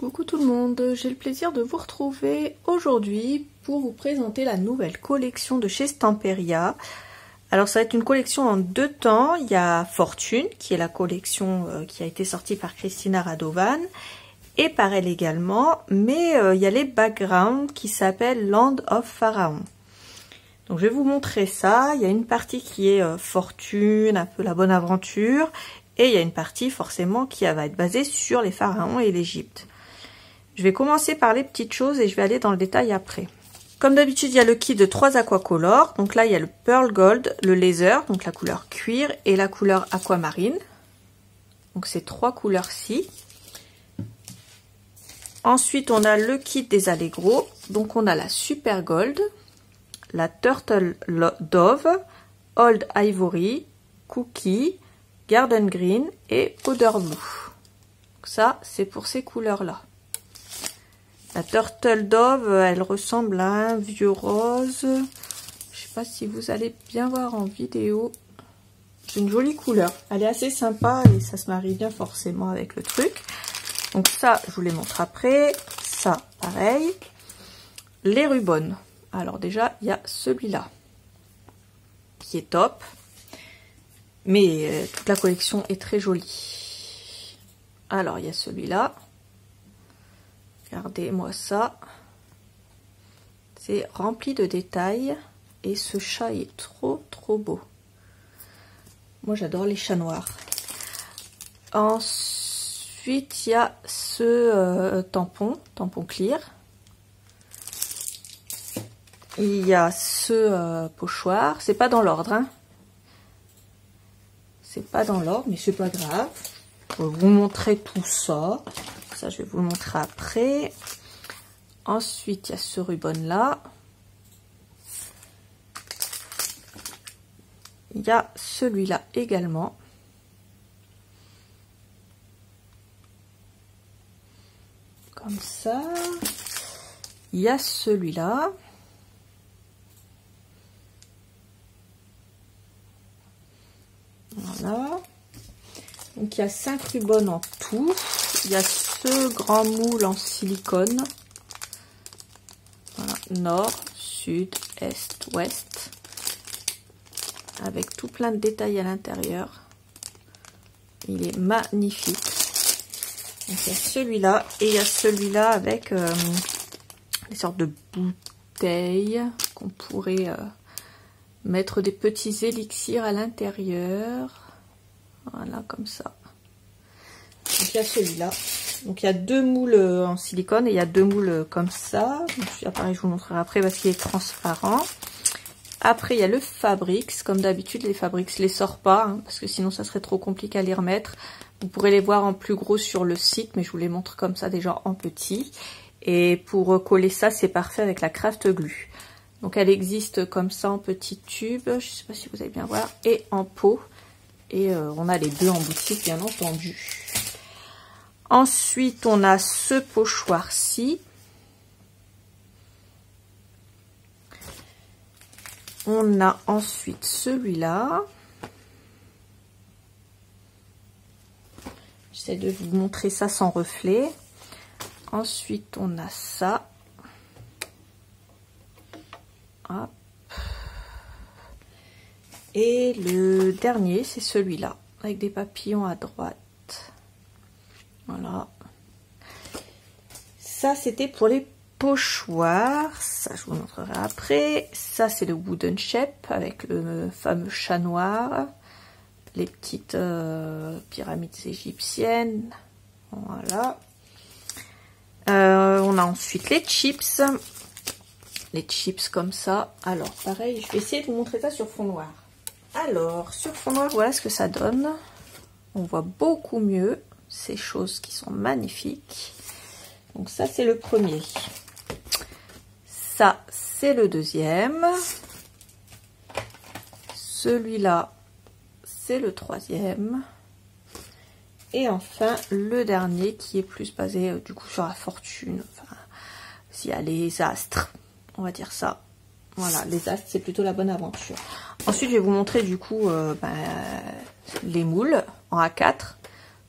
Coucou tout le monde, j'ai le plaisir de vous retrouver aujourd'hui pour vous présenter la nouvelle collection de chez Stamperia. Alors ça va être une collection en deux temps. Il y a Fortune qui est la collection qui a été sortie par Cristina Radovan et par elle également, mais il y a les backgrounds qui s'appellent Land of Pharaon. Donc je vais vous montrer ça. Il y a une partie qui est Fortune, un peu la bonne aventure, et il y a une partie forcément qui va être basée sur les pharaons et l'Égypte. Je vais commencer par les petites choses et je vais aller dans le détail après. Comme d'habitude, il y a le kit de 3 aquacolors. Donc là, il y a le Pearl Gold, le Laser, donc la couleur cuir, et la couleur aquamarine. Donc ces 3 couleurs-ci. Ensuite, on a le kit des Allegro. Donc on a la Super Gold, la Turtle Dove, Old Ivory, Cookie, Garden Green et Powder Blue. Donc ça, c'est pour ces couleurs-là. La Turtle Dove, elle ressemble à un vieux rose. Je ne sais pas si vous allez bien voir en vidéo. C'est une jolie couleur. Elle est assez sympa et ça se marie bien forcément avec le truc. Donc ça, je vous les montre après. Ça, pareil. Les Rubons. Alors déjà, il y a celui-là qui est top. Mais toute la collection est très jolie. Alors, il y a celui-là. Regardez-moi ça. C'est rempli de détails. Et ce chat est trop beau. Moi, j'adore les chats noirs. Ensuite, il y a ce tampon clear. Il y a ce pochoir. C'est pas dans l'ordre, hein. C'est pas dans l'ordre, mais c'est pas grave. Je vais vous montrer tout ça. Ça, je vais vous le montrer après. Ensuite, il y a ce ruban-là. Il y a celui-là également. Comme ça. Il y a celui-là. Voilà. Donc il y a 5 rubans en tout. Il y a ce grand moule en silicone. Voilà, nord, sud, est, ouest. Avec tout plein de détails à l'intérieur. Il est magnifique. Donc il y a celui-là et il y a celui-là avec des sortes de bouteilles qu'on pourrait mettre des petits élixirs à l'intérieur. Voilà, comme ça. Donc il y a celui-là. Donc il y a 2 moules en silicone et il y a 2 moules comme ça. Donc celui-là, pareil, je vous montrerai après parce qu'il est transparent. Après, il y a le Fabrics. Comme d'habitude, les Fabrics, je les sors pas, hein, parce que sinon ça serait trop compliqué à les remettre. Vous pourrez les voir en plus gros sur le site, mais je vous les montre comme ça déjà en petit. Et pour coller ça, c'est parfait avec la Craft Glue. Donc elle existe comme ça en petit tube, je ne sais pas si vous allez bien voir, et en pot. Et on a les deux en boutique, bien entendu. Ensuite, on a ce pochoir-ci. On a ensuite celui-là. J'essaie de vous montrer ça sans reflet. Ensuite, on a ça. Hop. Et le dernier, c'est celui-là, avec des papillons à droite. Voilà. Ça, c'était pour les pochoirs. Ça, je vous montrerai après. Ça, c'est le Wooden Shape, avec le fameux chat noir. Les petites pyramides égyptiennes. Voilà. On a ensuite les chips. Les chips comme ça. Alors, pareil, je vais essayer de vous montrer ça sur fond noir. Alors, sur fond noir, voilà ce que ça donne. On voit beaucoup mieux ces choses qui sont magnifiques. Donc ça, c'est le premier. Ça, c'est le deuxième. Celui-là, c'est le troisième. Et enfin, le dernier qui est plus basé du coup sur la fortune. Enfin, s'il y a les astres, on va dire ça. Voilà, les astres, c'est plutôt la bonne aventure. Ensuite, je vais vous montrer du coup les moules en A4.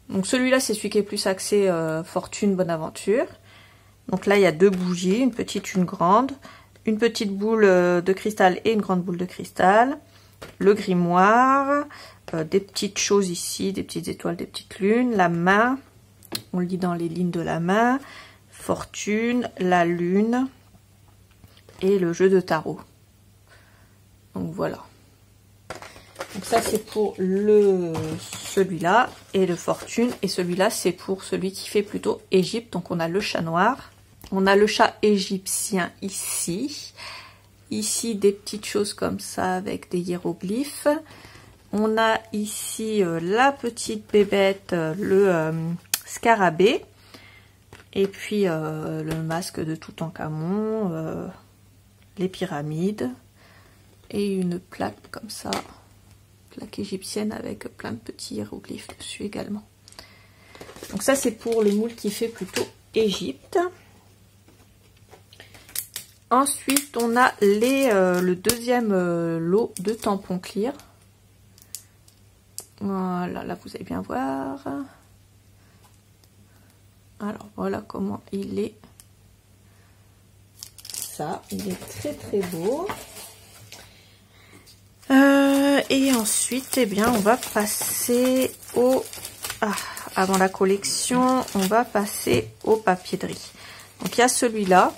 Donc celui-là, c'est celui qui est plus axé fortune, bonne aventure. Donc là, il y a 2 bougies, une petite, une grande. Une petite boule de cristal et une grande boule de cristal. Le grimoire. Des petites choses ici, des petites étoiles, des petites lunes. La main. On le lit dans les lignes de la main. Fortune, la lune. Et le jeu de tarot. Donc voilà. Donc ça c'est pour celui-là et le fortune. Et celui-là c'est pour celui qui fait plutôt Égypte. Donc on a le chat noir. On a le chat égyptien ici. Ici des petites choses comme ça avec des hiéroglyphes. On a ici la petite bébête, le scarabée. Et puis le masque de Toutankhamon, les pyramides. Et une plaque comme ça. Plaque égyptienne avec plein de petits hiéroglyphes dessus également. Donc ça c'est pour le moule qui fait plutôt Égypte. Ensuite on a le deuxième lot de tampons clear. Voilà, là vous allez bien voir. Alors voilà comment il est. Ça, il est très très beau. Et ensuite, eh bien, on va passer au... avant la collection, on va passer au papier de riz. Donc, il y a celui-là.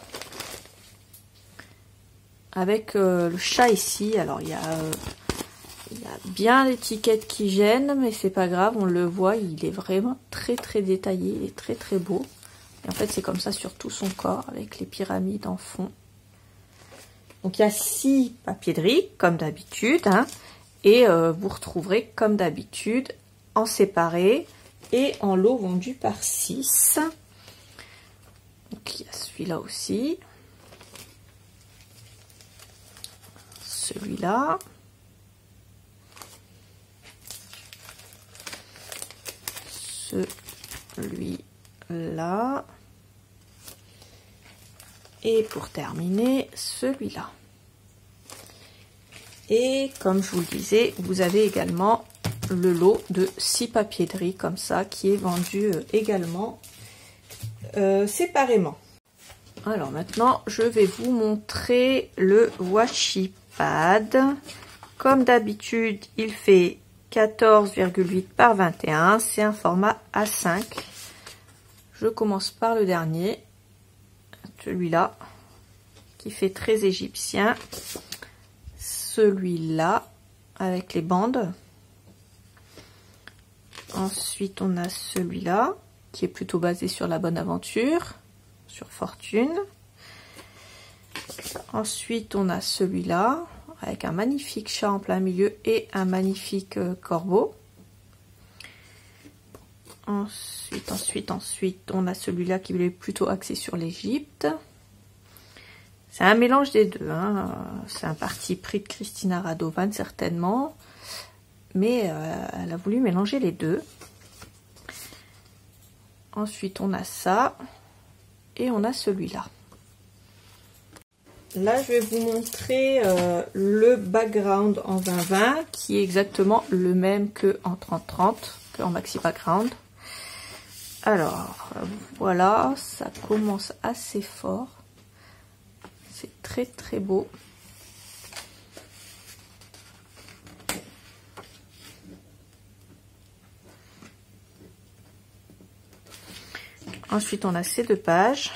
Avec le chat ici. Alors, il y a bien l'étiquette qui gêne, mais c'est pas grave. On le voit, il est vraiment très très détaillé et très très beau. Et en fait, c'est comme ça sur tout son corps, avec les pyramides en fond. Donc, il y a 6 papiers de riz, comme d'habitude, hein. Et vous retrouverez comme d'habitude en séparé et en lot vendu par 6. Donc il y a celui-là aussi. Celui-là. Celui-là. Et pour terminer, celui-là. Et comme je vous le disais, vous avez également le lot de 6 papiers de riz comme ça qui est vendu également séparément. Alors maintenant, je vais vous montrer le washi pad. Comme d'habitude, il fait 14,8 par 21. C'est un format A5. Je commence par le dernier, celui-là, qui fait très égyptien. Celui-là avec les bandes. Ensuite on a celui-là qui est plutôt basé sur la bonne aventure, sur fortune. Ensuite on a celui-là avec un magnifique chat en plein milieu et un magnifique corbeau. Ensuite on a celui-là qui est plutôt axé sur l'Égypte. C'est un mélange des deux, hein. C'est un parti pris de Christina Radovan certainement, mais elle a voulu mélanger les deux. Ensuite on a ça et on a celui-là. Là je vais vous montrer le background en 20-20 qui est exactement le même que en 30-30, que en maxi background. Alors voilà, ça commence assez fort. C'est très très beau. Ensuite, on a ces 2 pages.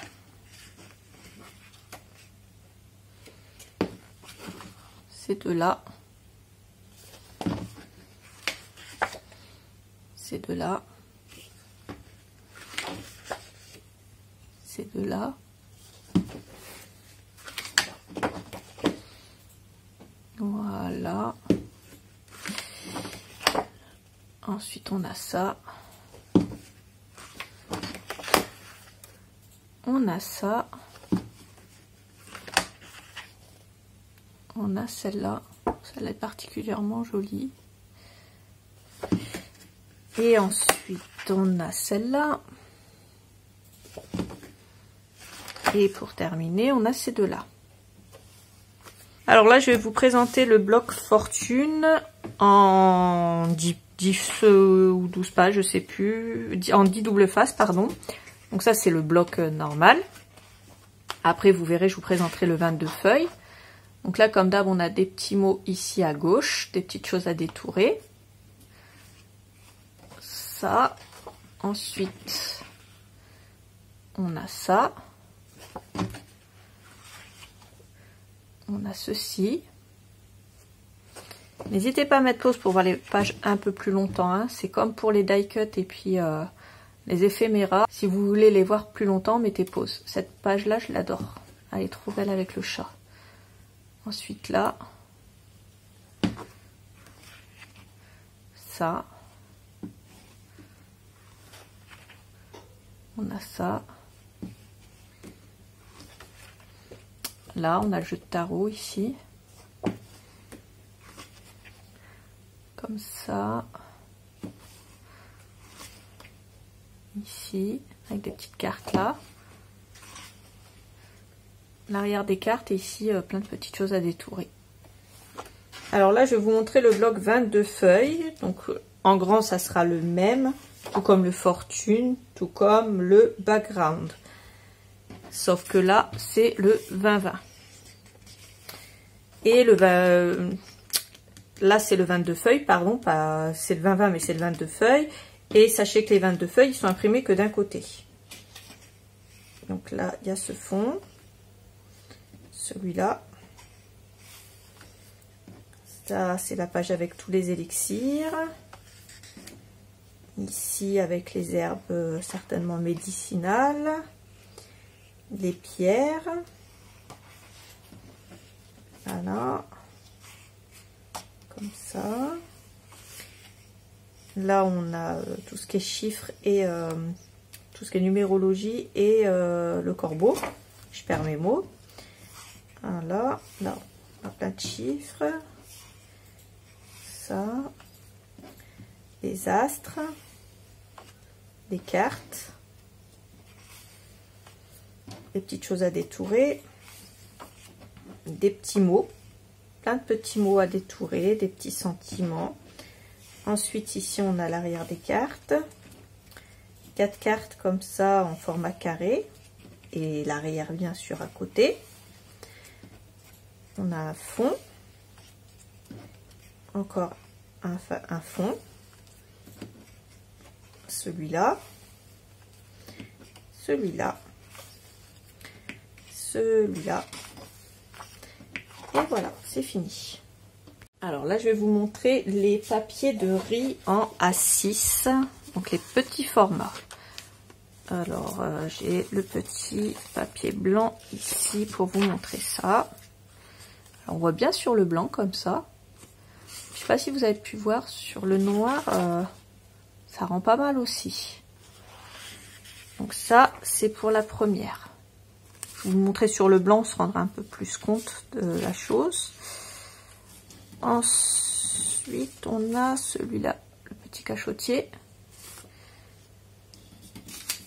Ces 2-là. Ces 2-là. Ces 2-là. Voilà. Ensuite, on a ça. On a ça. On a celle-là. Celle-là est particulièrement jolie. Et ensuite, on a celle-là. Et pour terminer, on a ces 2-là. Alors là, je vais vous présenter le bloc fortune en 10 10 ou 12 pages, je sais plus, en 10 double face, pardon. Donc ça, c'est le bloc normal. Après, vous verrez, je vous présenterai le 22 feuilles. Donc là, comme d'hab, on a des petits mots ici à gauche, des petites choses à détourer. Ça. Ensuite, on a ça. On a ceci. N'hésitez pas à mettre pause pour voir les pages un peu plus longtemps. Hein. C'est comme pour les die cut et puis les éphéméras. Si vous voulez les voir plus longtemps, mettez pause. Cette page-là, je l'adore. Elle est trop belle avec le chat. Ensuite là, ça. On a ça. Là, on a le jeu de tarot ici. Comme ça. Ici, avec des petites cartes là. L'arrière des cartes et ici, plein de petites choses à détourer. Alors là, je vais vous montrer le bloc 22 feuilles. Donc, en grand, ça sera le même. Tout comme le fortune, tout comme le background. Sauf que là, c'est le 20-20. Et le là, c'est le 22 feuilles, pardon, pas c'est le 20-20, mais c'est le 22 feuilles. Et sachez que les 22 feuilles, ils sont imprimés que d'un côté. Donc là, il y a ce fond. Celui-là. Ça, c'est la page avec tous les élixirs. Ici, avec les herbes certainement médicinales. Les pierres. Voilà. Comme ça. Là, on a tout ce qui est chiffres et tout ce qui est numérologie et le corbeau. Je perds mes mots. Voilà. Là, on a plein de chiffres. Ça. Les astres. Les cartes. Des petites choses à détourer. Des petits mots. Plein de petits mots à détourer. Des petits sentiments. Ensuite, ici, on a l'arrière des cartes. 4 cartes comme ça en format carré. Et l'arrière, bien sûr, à côté. On a un fond. Encore un fond. Celui-là. Celui-là. Celui-là. Et voilà, c'est fini. Alors là, je vais vous montrer les papiers de riz en A6, donc les petits formats. Alors, j'ai le petit papier blanc ici pour vous montrer ça. Alors, on voit bien sur le blanc comme ça. Je ne sais pas si vous avez pu voir sur le noir, ça rend pas mal aussi. Donc ça, c'est pour la première. Je vais vous montrer sur le blanc, on se rendra un peu plus compte de la chose. Ensuite, on a celui-là, le petit cachotier.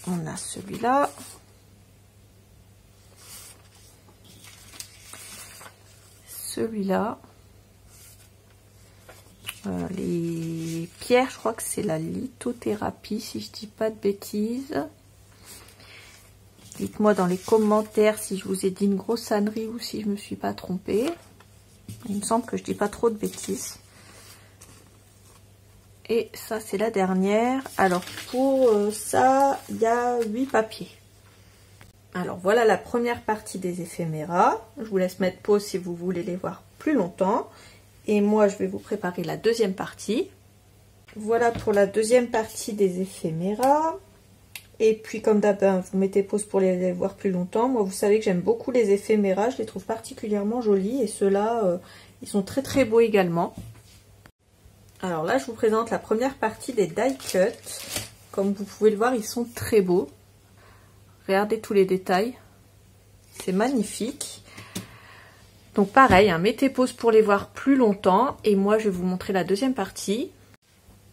On a celui-là. Celui-là. Les pierres, je crois que c'est la lithothérapie, si je dis pas de bêtises. Dites-moi dans les commentaires si je vous ai dit une grosse ânerie ou si je me suis pas trompée. Il me semble que je dis pas trop de bêtises. Et ça, c'est la dernière. Alors, pour ça, il y a 8 papiers. Alors, voilà la première partie des éphéméras. Je vous laisse mettre pause si vous voulez les voir plus longtemps. Et moi, je vais vous préparer la deuxième partie. Voilà pour la deuxième partie des éphéméras. Et puis, comme d'hab, vous mettez pause pour les voir plus longtemps. Moi, vous savez que j'aime beaucoup les éphéméras. Je les trouve particulièrement jolis. Et ceux-là, ils sont très très beaux également. Alors là, je vous présente la première partie des die cut. Comme vous pouvez le voir, ils sont très beaux. Regardez tous les détails. C'est magnifique. Donc pareil, mettez pause pour les voir plus longtemps. Et moi, je vais vous montrer la deuxième partie.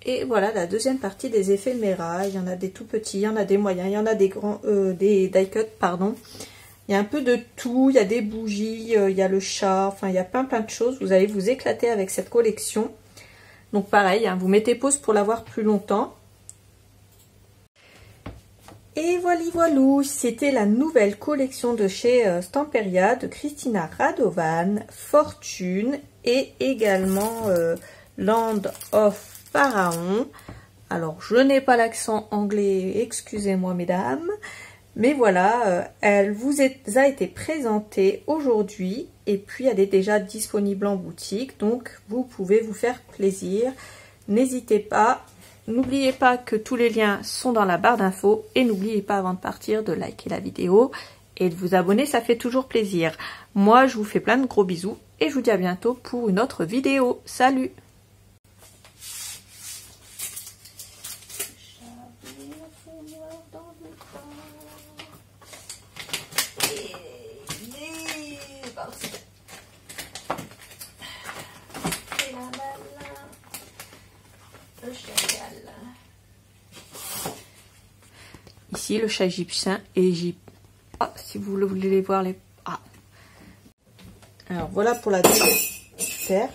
Et voilà la deuxième partie des éphéméras. Il y en a des tout petits, il y en a des moyens, il y en a des grands, des die cut, pardon. Il y a un peu de tout, il y a des bougies, il y a le chat, enfin il y a plein de choses. Vous allez vous éclater avec cette collection. Donc pareil, hein, vous mettez pause pour l'avoir plus longtemps. Et voilou, c'était la nouvelle collection de chez Stamperia de Christina Radovan, Fortune et également Land of Pharaon. Alors je n'ai pas l'accent anglais, excusez-moi mesdames, mais voilà, elle vous a été présentée aujourd'hui et puis elle est déjà disponible en boutique, donc vous pouvez vous faire plaisir. N'hésitez pas. N'oubliez pas que tous les liens sont dans la barre d'infos et n'oubliez pas avant de partir de liker la vidéo et de vous abonner, ça fait toujours plaisir. Moi, je vous fais plein de gros bisous et je vous dis à bientôt pour une autre vidéo. Salut! Ici le chat égyptien et Égypte. Ah, si vous voulez voir les... Ah. Alors voilà pour la deuxième paire.